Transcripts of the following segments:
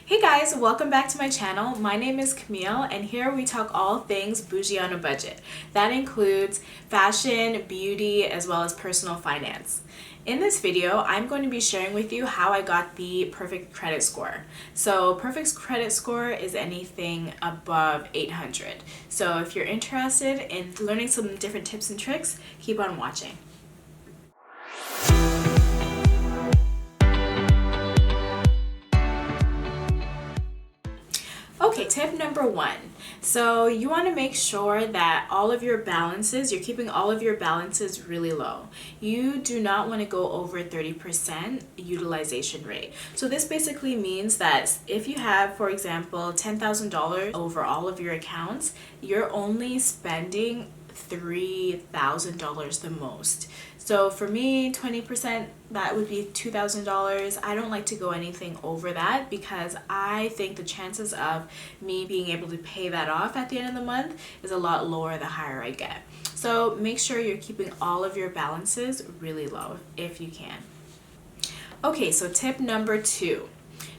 Hey guys, welcome back to my channel. My name is Camille and here we talk all things bougie on a budget. That includes fashion, beauty, as well as personal finance. In this video, I'm going to be sharing with you how I got the perfect credit score. So perfect credit score is anything above 800. So if you're interested in learning some different tips and tricks, keep on watching. Okay, tip number one. So you want to make sure that all of your balances, you're keeping all of your balances really low. You do not want to go over 30% utilization rate. So this basically means that if you have, for example, $10,000 over all of your accounts, you're only spending $3,000 the most. So for me, 20%, that would be $2,000. I don't like to go anything over that because I think the chances of me being able to pay that off at the end of the month is a lot lower the higher I get. So make sure you're keeping all of your balances really low if you can. Okay, so tip number two.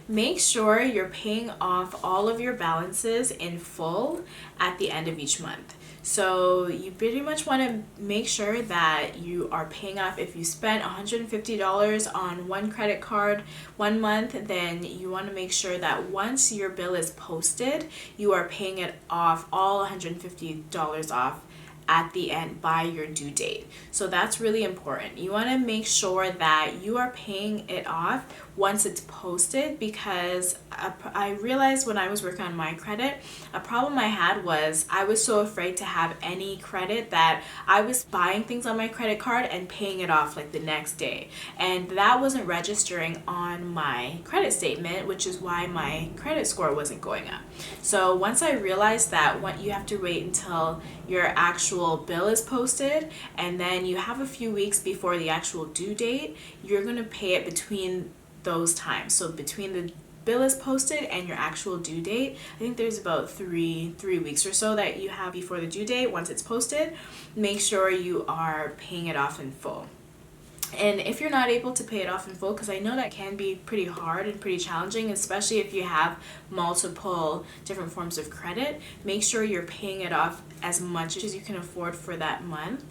Make sure you're paying off all of your balances in full at the end of each month. So you pretty much want to make sure that you are paying off. If you spent $150 on one credit card one month, then you want to make sure that once your bill is posted, you are paying it off, all $150 off at the end by your due date. So that's really important. You want to make sure that you are paying it off once it's posted, because I realized when I was working on my credit, a problem I had was I was so afraid to have any credit that I was buying things on my credit card and paying it off like the next day, and that wasn't registering on my credit statement, which is why my credit score wasn't going up. So once I realized that you have to wait until your actual bill is posted, and then you have a few weeks before the actual due date, you're going to pay it between those times. So between the bill is posted and your actual due date, I think there's about three weeks or so that you have before the due date. Once it's posted, make sure you are paying it off in full. And if you're not able to pay it off in full, because I know that can be pretty hard and pretty challenging, especially if you have multiple different forms of credit, make sure you're paying it off as much as you can afford for that month,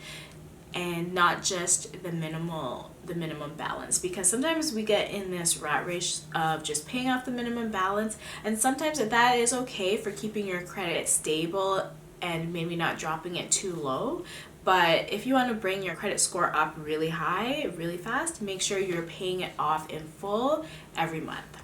and not just the minimum balance, because sometimes we get in this rat race of just paying off the minimum balance, and sometimes that is okay for keeping your credit stable and maybe not dropping it too low. But if you want to bring your credit score up really high, really fast, make sure you're paying it off in full every month.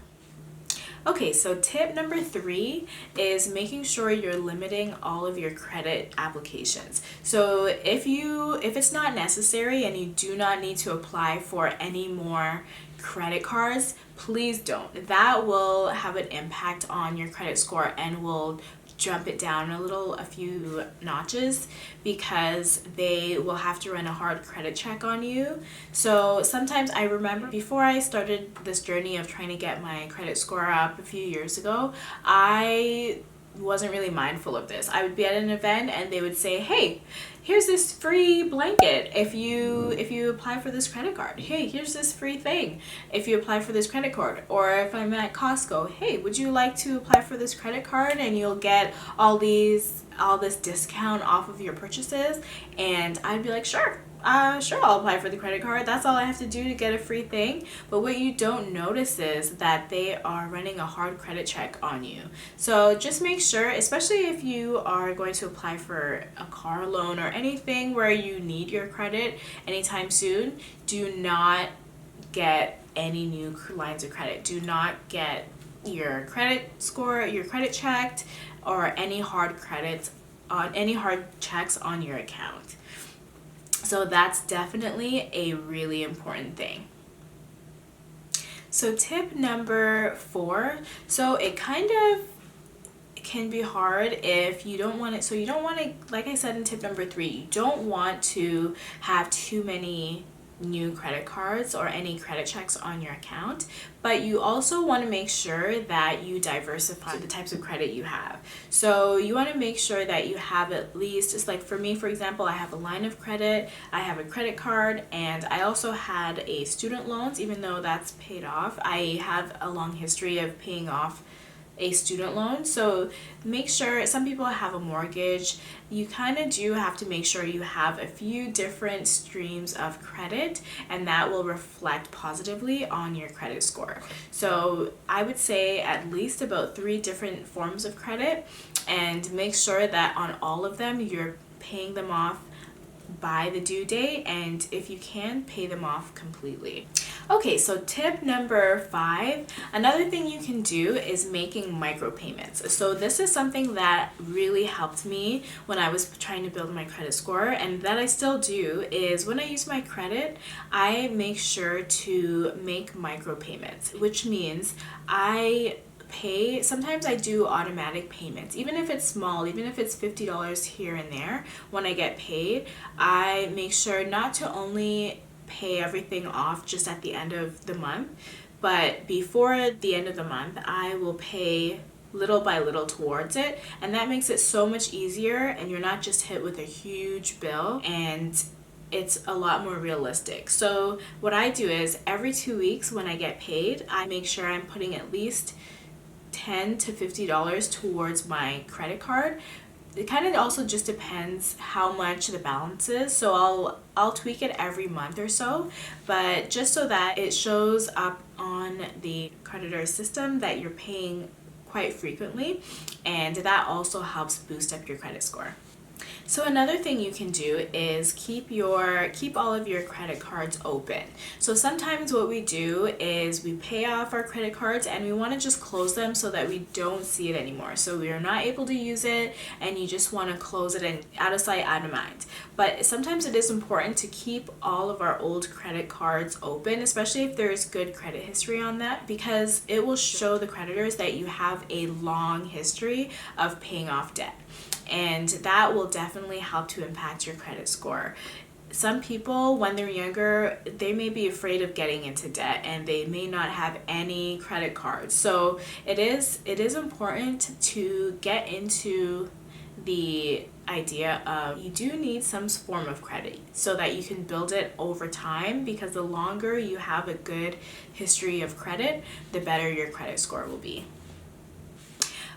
Okay, so tip number three is making sure you're limiting all of your credit applications. So if it's not necessary and you do not need to apply for any more credit cards, please don't. That will have an impact on your credit score and will jump it down a few notches, because they will have to run a hard credit check on you. So sometimes, I remember before I started this journey of trying to get my credit score up a few years ago, I wasn't really mindful of this. I would be at an event and they would say, hey, here's this free blanket if you apply for this credit card. Hey, here's this free thing if you apply for this credit card. Or if I'm at Costco, hey, would you like to apply for this credit card and you'll get all this discount off of your purchases? And I'd be like, sure, I'll apply for the credit card. That's all I have to do to get a free thing. But what you don't notice is that they are running a hard credit check on you. So just make sure, especially if you are going to apply for a car loan or anything where you need your credit anytime soon, do not get any new lines of credit. Do not get your credit score, your credit checked, or any hard checks on your account. So that's definitely a really important thing. So tip number four, so it kind of can be hard if you don't want it. So you don't want to, like I said in tip number three, you don't want to have too many new credit cards or any credit checks on your account, but you also want to make sure that you diversify the types of credit you have. So you want to make sure that you have at least, just like for me, for example, I have a line of credit, I have a credit card, and I also had a student loans. Even though that's paid off, I have a long history of paying off a student loan. So make sure, some people have a mortgage, you kind of do have to make sure you have a few different streams of credit, and that will reflect positively on your credit score. So I would say at least about 3 different forms of credit, and make sure that on all of them you're paying them off by the due date, and if you can, pay them off completely. Okay, so tip number 5, another thing you can do is making micropayments. So this is something that really helped me when I was trying to build my credit score, and that I still do, is when I use my credit, I make sure to make micropayments, which means I pay, sometimes I do automatic payments, even if it's small, even if it's $50 here and there. When I get paid, I make sure not to only pay everything off just at the end of the month, but before the end of the month I will pay little by little towards it, and that makes it so much easier, and you're not just hit with a huge bill, and it's a lot more realistic. So what I do is every 2 weeks when I get paid, I make sure I'm putting at least $10 to $50 towards my credit card. It kind of also just depends how much the balance is, so I'll tweak it every month or so, but just so that it shows up on the creditor system that you're paying quite frequently, and that also helps boost up your credit score. So another thing you can do is keep all of your credit cards open. So sometimes what we do is we pay off our credit cards and we want to just close them so that we don't see it anymore. So we are not able to use it, and you just want to close it and out of sight, out of mind. But sometimes it is important to keep all of our old credit cards open, especially if there's good credit history on that, because it will show the creditors that you have a long history of paying off debt. And that will definitely help to impact your credit score. Some people, when they're younger, they may be afraid of getting into debt, and they may not have any credit cards. So it is important to get into the idea of you do need some form of credit so that you can build it over time, because the longer you have a good history of credit, the better your credit score will be.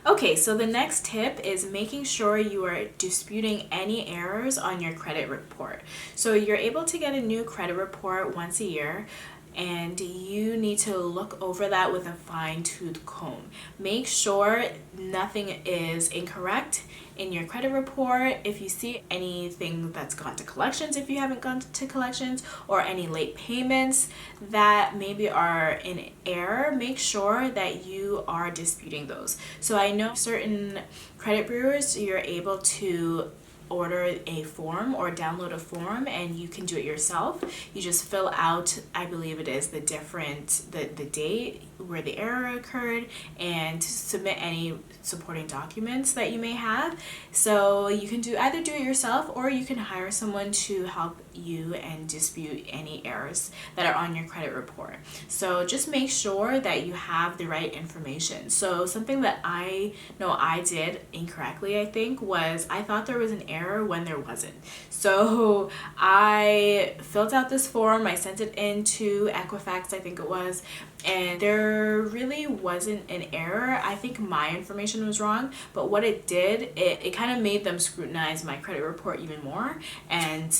Okay, so the next tip is making sure you are disputing any errors on your credit report. So you're able to get a new credit report once a year, and you need to look over that with a fine-tooth comb. Make sure nothing is incorrect in your credit report. If you see anything that's gone to collections, if you haven't gone to collections, or any late payments that maybe are in error, make sure that you are disputing those. So I know certain credit bureaus, you're able to order a form or download a form, and you can do it yourself. You just fill out, I believe it is the date where the error occurred, and submit any supporting documents that you may have. So you can either do it yourself, or you can hire someone to help you and dispute any errors that are on your credit report. So just make sure that you have the right information. So something that I know I did incorrectly, I think, was I thought there was an error when there wasn't. So I filled out this form, I sent it into Equifax, I think it was, and there really wasn't an error. I think my information was wrong, but what it did, it kind of made them scrutinize my credit report even more and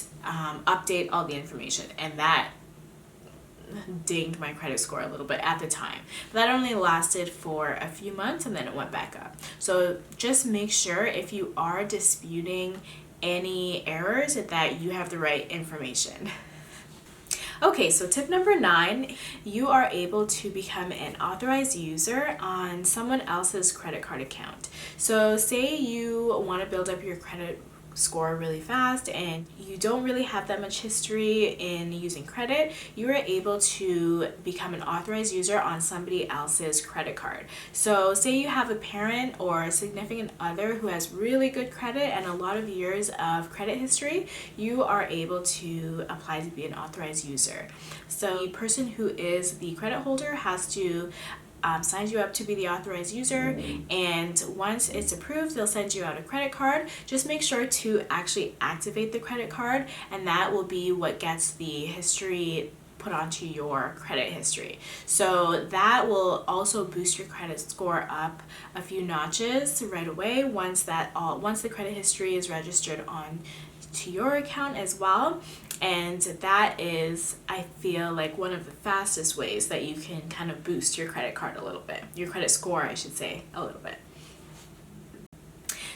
update all the information, and that dinged my credit score a little bit at the time. But that only lasted for a few months, and then it went back up. So just make sure if you are disputing any errors that you have the right information. Okay, so tip number 9, you are able to become an authorized user on someone else's credit card account. So say you want to build up your credit score really fast and you don't really have that much history in using credit, you are able to become an authorized user on somebody else's credit card. So say you have a parent or a significant other who has really good credit and a lot of years of credit history, you are able to apply to be an authorized user. So the person who is the credit holder has to signs you up to be the authorized user, and once it's approved, they'll send you out a credit card. Just make sure to actually activate the credit card, and that will be what gets the history put onto your credit history. So that will also boost your credit score up a few notches right away once the credit history is registered on to your account as well. And that is, I feel like, one of the fastest ways that you can kind of boost your credit card a little bit, your credit score, I should say, a little bit.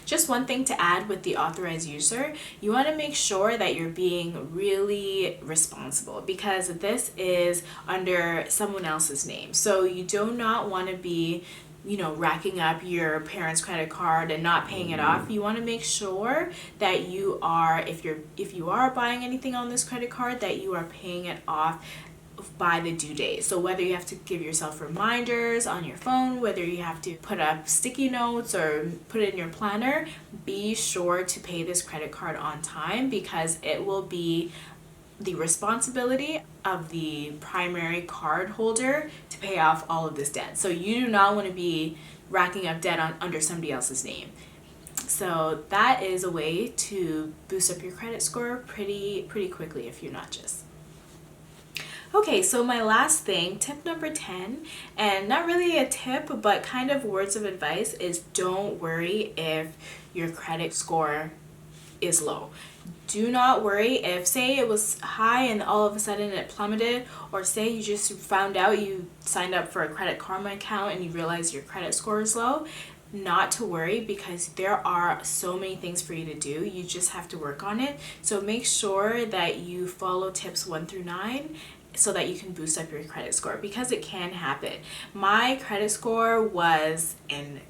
Just one thing to add with the authorized user, you want to make sure that you're being really responsible, because this is under someone else's name. So you do not want to be racking up your parents' credit card and not paying it off. You want to make sure that you are, if you are buying anything on this credit card, that you are paying it off by the due date. So whether you have to give yourself reminders on your phone, whether you have to put up sticky notes or put it in your planner, be sure to pay this credit card on time, because it will be the responsibility of the primary card holder to pay off all of this debt. So you do not want to be racking up debt under somebody else's name. So that is a way to boost up your credit score pretty quickly if you're not just. Okay, so my last thing, tip number 10, and not really a tip, but kind of words of advice, is don't worry if your credit score is low. Do not worry if, say, it was high and all of a sudden it plummeted, or say you just found out you signed up for a Credit Karma account and you realize your credit score is low. Not to worry, because there are so many things for you to do. You just have to work on it. So make sure that you follow tips 1 through 9 so that you can boost up your credit score, because it can happen. My credit score was in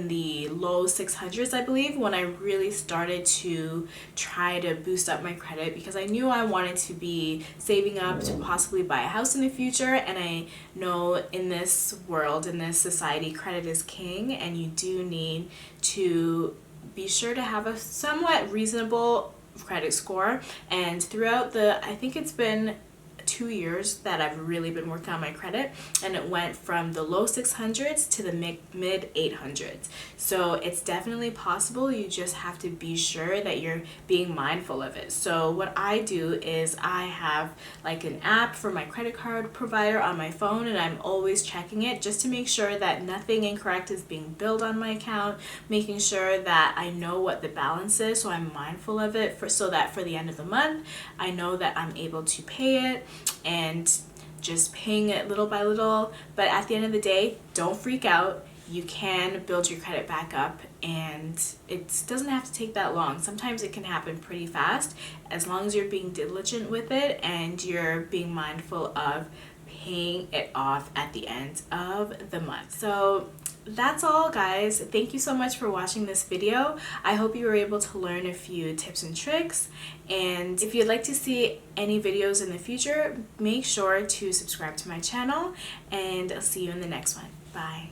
the low 600s, I believe, when I really started to try to boost up my credit, because I knew I wanted to be saving up to possibly buy a house in the future. And I know in this world, in this society, credit is king, and you do need to be sure to have a somewhat reasonable credit score. And throughout I think it's been 2 years that I've really been working on my credit, and it went from the low 600s to the mid 800s. So it's definitely possible. You just have to be sure that you're being mindful of it. So what I do is I have like an app for my credit card provider on my phone, and I'm always checking it just to make sure that nothing incorrect is being billed on my account, making sure that I know what the balance is, so I'm mindful of it, so that for the end of the month I know that I'm able to pay it, and just paying it little by little. But at the end of the day, don't freak out. You can build your credit back up, and it doesn't have to take that long. Sometimes it can happen pretty fast, as long as you're being diligent with it and you're being mindful of paying it off at the end of the month. So that's all, guys. Thank you so much for watching this video. I hope you were able to learn a few tips and tricks, and if you'd like to see any videos in the future, make sure to subscribe to my channel, and I'll see you in the next one. Bye.